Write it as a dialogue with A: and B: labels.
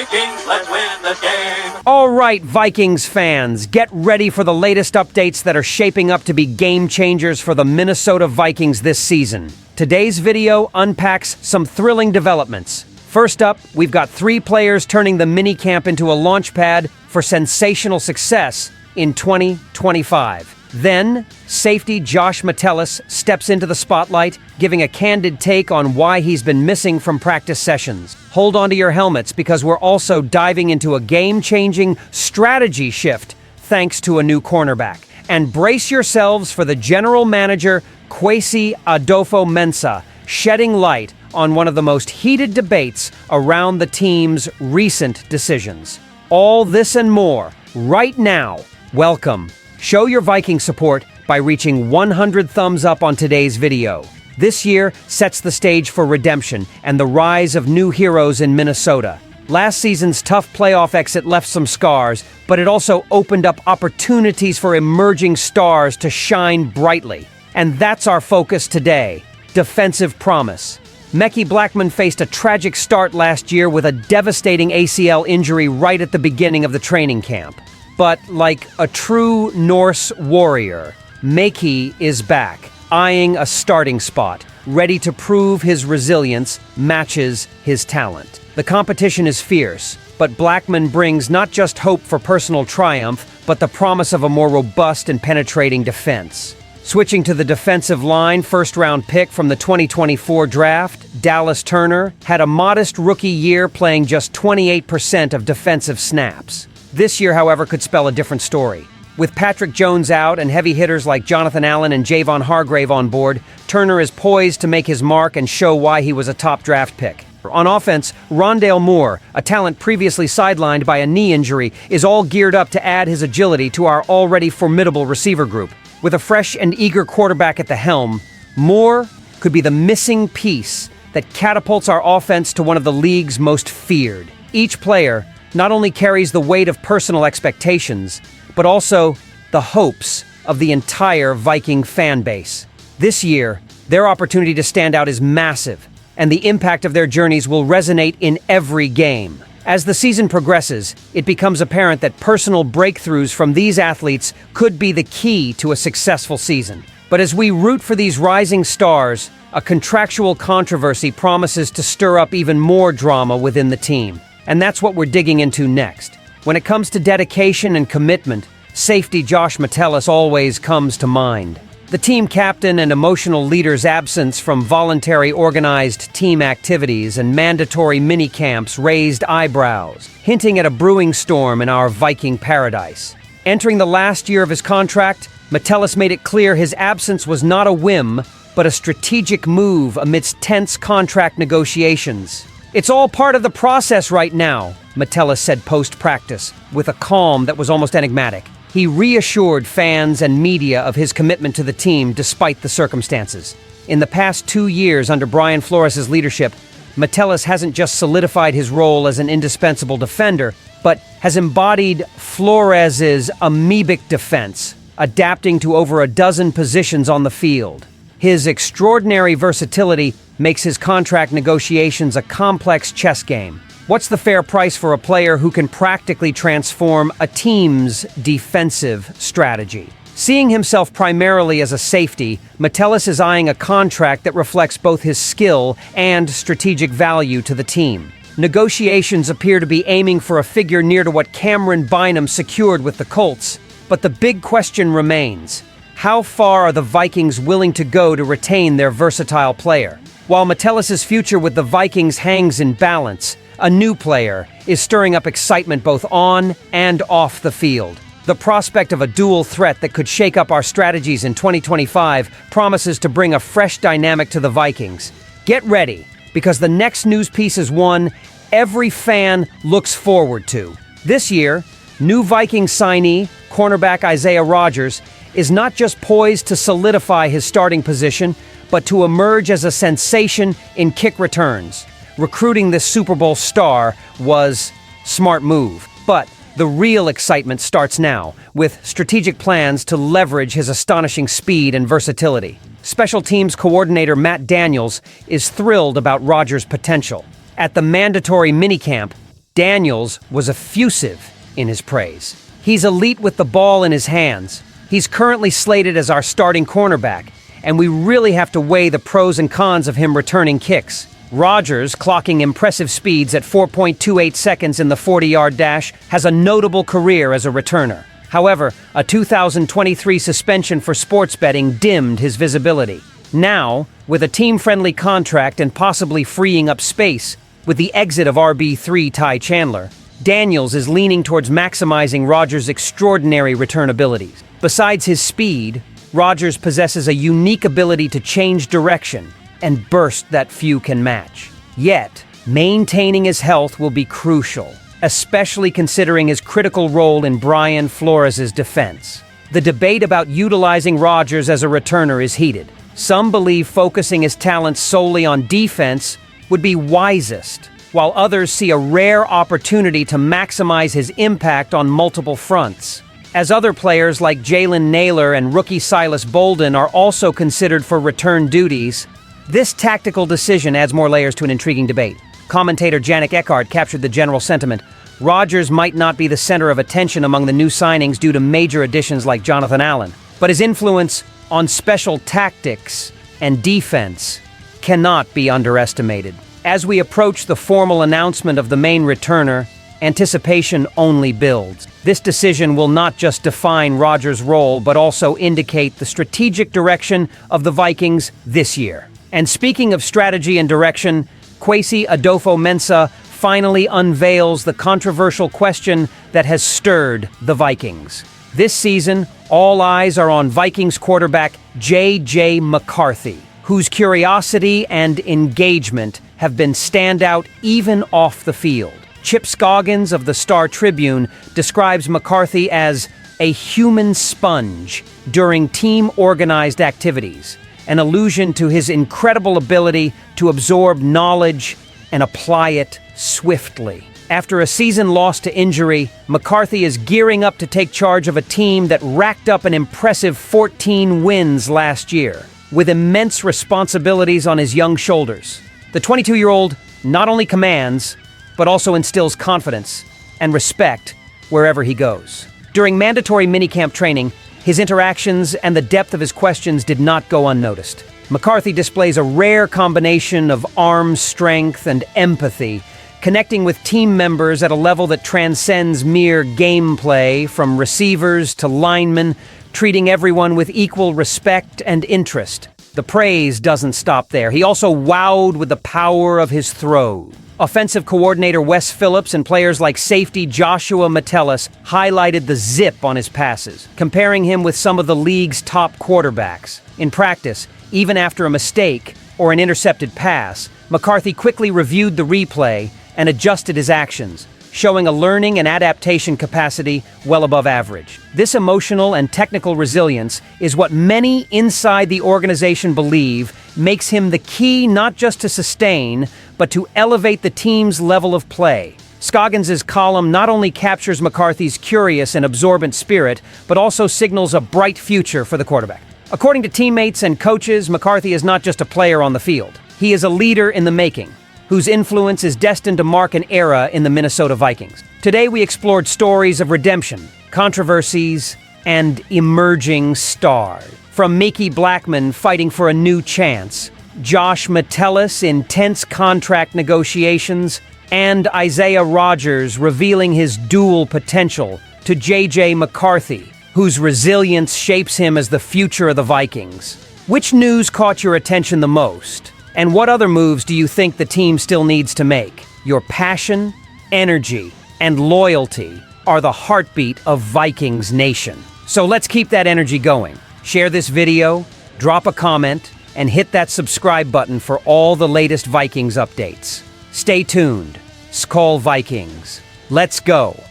A: Vikings, let's win the game!
B: All right, Vikings fans, get ready for the latest updates that are shaping up to be game changers for the Minnesota Vikings this season. Today's video unpacks some thrilling developments. First up, we've got 3 players turning the minicamp into a launch pad for sensational success in 2025. Then, safety Josh Metellus steps into the spotlight, giving a candid take on why he's been missing from practice sessions. Hold on to your helmets because we're also diving into a game-changing strategy shift thanks to a new cornerback. And brace yourselves for the general manager, Kwesi Adolfo-Mensah, shedding light on one of the most heated debates around the team's recent decisions. All this and more, right now. Welcome. Show your Viking support by reaching 100 thumbs up on today's video. This year sets the stage for redemption and the rise of new heroes in Minnesota. Last season's tough playoff exit left some scars, but it also opened up opportunities for emerging stars to shine brightly. And that's our focus today, defensive promise. Mekhi Blackmon faced a tragic start last year with a devastating ACL injury right at the beginning of the training camp. But like a true Norse warrior, Mekhi is back, eyeing a starting spot, ready to prove his resilience matches his talent. The competition is fierce, but Blackmon brings not just hope for personal triumph, but the promise of a more robust and penetrating defense. Switching to the defensive line, first-round pick from the 2024 draft, Dallas Turner had a modest rookie year playing just 28% of defensive snaps. This year, however, could spell a different story. With Patrick Jones out and heavy hitters like Jonathan Allen and Javon Hargrave on board, Turner is poised to make his mark and show why he was a top draft pick. On offense, Rondale Moore, a talent previously sidelined by a knee injury, is all geared up to add his agility to our already formidable receiver group. With a fresh and eager quarterback at the helm, Moore could be the missing piece that catapults our offense to one of the league's most feared. Each player not only carries the weight of personal expectations, but also the hopes of the entire Viking fan base. This year, their opportunity to stand out is massive, and the impact of their journeys will resonate in every game. As the season progresses, it becomes apparent that personal breakthroughs from these athletes could be the key to a successful season. But as we root for these rising stars, a contractual controversy promises to stir up even more drama within the team. And that's what we're digging into next. When it comes to dedication and commitment, safety Josh Metellus always comes to mind. The team captain and emotional leader's absence from voluntary organized team activities and mandatory minicamps raised eyebrows, hinting at a brewing storm in our Viking paradise. Entering the last year of his contract, Metellus made it clear his absence was not a whim, but a strategic move amidst tense contract negotiations. "It's all part of the process right now," Metellus said post-practice, with a calm that was almost enigmatic. He reassured fans and media of his commitment to the team despite the circumstances. In the past 2 years under Brian Flores' leadership, Metellus hasn't just solidified his role as an indispensable defender, but has embodied Flores' amoebic defense, adapting to over a dozen positions on the field. His extraordinary versatility makes his contract negotiations a complex chess game. What's the fair price for a player who can practically transform a team's defensive strategy? Seeing himself primarily as a safety, Metellus is eyeing a contract that reflects both his skill and strategic value to the team. Negotiations appear to be aiming for a figure near to what Cameron Bynum secured with the Colts. But the big question remains: how far are the Vikings willing to go to retain their versatile player? While Metellus' future with the Vikings hangs in balance, a new player is stirring up excitement both on and off the field. The prospect of a dual threat that could shake up our strategies in 2025 promises to bring a fresh dynamic to the Vikings. Get ready, because the next news piece is one every fan looks forward to. This year, new Vikings signee, cornerback Isaiah Rodgers, is not just poised to solidify his starting position, but to emerge as a sensation in kick returns. Recruiting this Super Bowl star was a smart move, but the real excitement starts now, with strategic plans to leverage his astonishing speed and versatility. Special teams coordinator Matt Daniels is thrilled about Rodgers' potential. At the mandatory minicamp, Daniels was effusive in his praise. "He's elite with the ball in his hands. He's currently slated as our starting cornerback, and we really have to weigh the pros and cons of him returning kicks." Rodgers, clocking impressive speeds at 4.28 seconds in the 40-yard dash, has a notable career as a returner. However, a 2023 suspension for sports betting dimmed his visibility. Now, with a team-friendly contract and possibly freeing up space with the exit of RB3 Ty Chandler, Daniels is leaning towards maximizing Rodgers' extraordinary return abilities. Besides his speed, Rodgers possesses a unique ability to change direction and burst that few can match. Yet, maintaining his health will be crucial, especially considering his critical role in Brian Flores' defense. The debate about utilizing Rodgers as a returner is heated. Some believe focusing his talents solely on defense would be wisest, while others see a rare opportunity to maximize his impact on multiple fronts. As other players like Jalen Naylor and rookie Silas Bolden are also considered for return duties, this tactical decision adds more layers to an intriguing debate. Commentator Janik Eckhart captured the general sentiment. Rodgers might not be the center of attention among the new signings due to major additions like Jonathan Allen, but his influence on special tactics and defense cannot be underestimated. As we approach the formal announcement of the main returner, anticipation only builds. This decision will not just define Rodgers' role, but also indicate the strategic direction of the Vikings this year. And speaking of strategy and direction, Kwesi Adofo-Mensah finally unveils the controversial question that has stirred the Vikings. This season, all eyes are on Vikings quarterback J.J. McCarthy, whose curiosity and engagement have been standout even off the field. Chip Scoggins of the Star Tribune describes McCarthy as a human sponge during team-organized activities, an allusion to his incredible ability to absorb knowledge and apply it swiftly. After a season lost to injury, McCarthy is gearing up to take charge of a team that racked up an impressive 14 wins last year, with immense responsibilities on his young shoulders. The 22-year-old not only commands, but also instills confidence and respect wherever he goes. During mandatory minicamp training, his interactions and the depth of his questions did not go unnoticed. McCarthy displays a rare combination of arm strength and empathy, connecting with team members at a level that transcends mere gameplay, from receivers to linemen, treating everyone with equal respect and interest. The praise doesn't stop there. He also wowed with the power of his throws. Offensive coordinator Wes Phillips and players like safety Joshua Metellus highlighted the zip on his passes, comparing him with some of the league's top quarterbacks. In practice, even after a mistake or an intercepted pass, McCarthy quickly reviewed the replay and adjusted his actions, showing a learning and adaptation capacity well above average. This emotional and technical resilience is what many inside the organization believe makes him the key not just to sustain, but to elevate the team's level of play. Scoggins' column not only captures McCarthy's curious and absorbent spirit, but also signals a bright future for the quarterback. According to teammates and coaches, McCarthy is not just a player on the field. He is a leader in the making, whose influence is destined to mark an era in the Minnesota Vikings. Today we explored stories of redemption, controversies, and emerging stars. From Mickey Blackman fighting for a new chance, Josh Metellus in tense contract negotiations, and Isaiah Rodgers revealing his dual potential, to J.J. McCarthy, whose resilience shapes him as the future of the Vikings. Which news caught your attention the most? And what other moves do you think the team still needs to make? Your passion, energy, and loyalty are the heartbeat of Vikings Nation. So let's keep that energy going. Share this video, drop a comment, and hit that subscribe button for all the latest Vikings updates. Stay tuned. SKOL Vikings. Let's go.